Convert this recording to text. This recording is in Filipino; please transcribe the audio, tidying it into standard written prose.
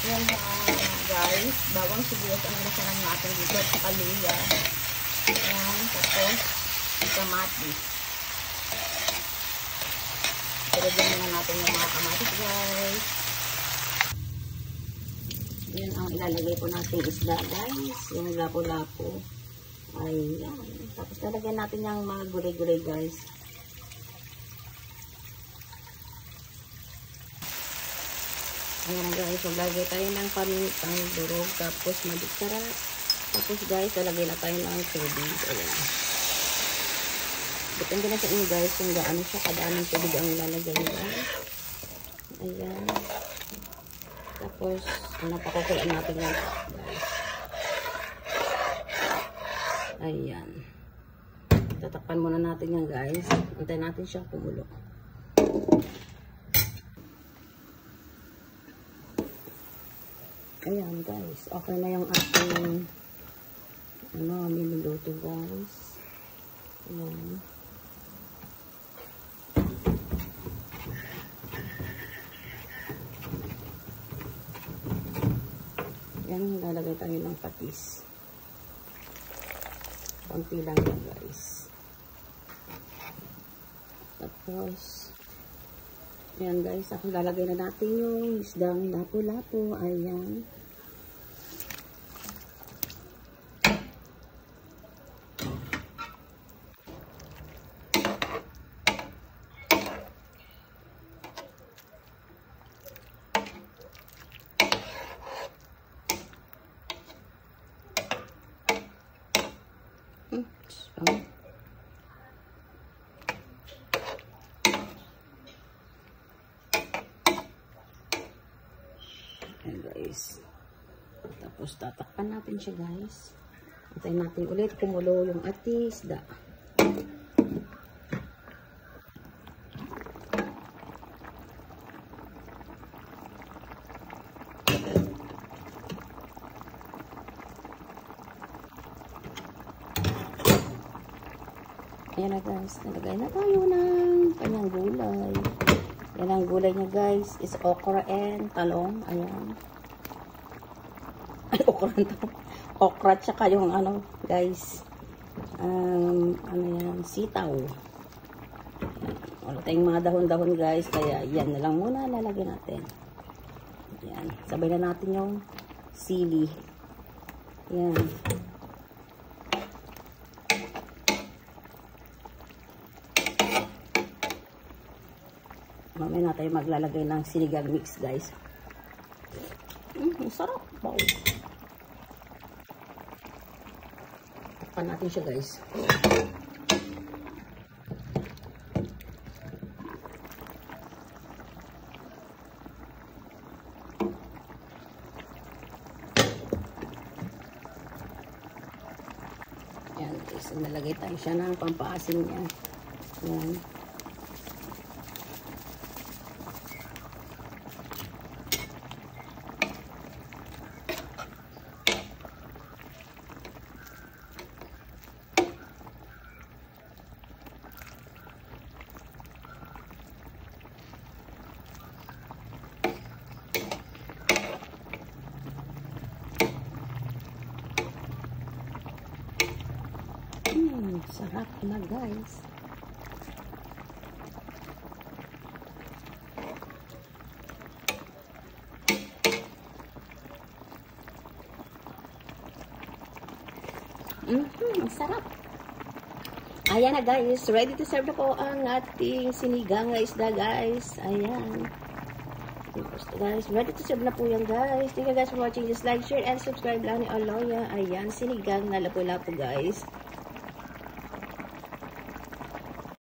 Yan guys, bawang sibuyas ang ginasahan natin dito at kaluya. Yan, tapos kamatis. Ilagyan muna natin yung mga kamatis guys. Yan ang ilalagay po natin isda guys. Yung lapo-lapo. Ayan. Tapos lalagyan natin yung mga gulay-gulay guys. Ayan guys, maglagay tayo ng pamintang durog, tapos magitsara. Tapos guys, lalagay na tayo ng tubig. Ayan. Depende na sa inyo guys kung gaano siya kadaanong tubig ang ilalagay nyo guys. Ayan. Tapos, pakukulaan natin yan guys. Ayan. Tatakpan muna natin yan guys. Antayin natin siyang kumulo. Ayan guys, okay na yung ating niluluto guys. Ayan. Ayan, lalagay tayo ng patis. Konti lang yan guys. Tapos, ayan guys, ako lalagay na natin yung isdang lapo-lapo. Ayan. Ayan guys. Tapos tatakpan natin siya guys. Antayin natin ulit kumulo yung ating isda. Ayan na guys, nalagay na tayo ng kanyang gulay. Yan ang gulay niya guys, is okra and talong. Ayan. Ay, okra and talong. Okra tsaka yung ano guys, ano yan, sitaw. Wala tayong mga dahon-dahon guys, kaya yan na lang muna lalagyan natin. Yan, sabay na natin yung sili. Yan. Mamaya na tayo maglalagay ng sinigang mix guys. Sarap. Wow. Takpan natin siya guys. Ayan guys, nalagay tayo siya ng pampaasim niya. Ayan. Sarap na guys. Sarap. Ayan na guys, ready to serve na po ang ating sinigang na isda guys. Ayan. Guys, ready to serve na po yan guys. Thank you guys for watching. Just like, share, and subscribe lang ni Aloya. Ayan, sinigang na lapu-lapu guys.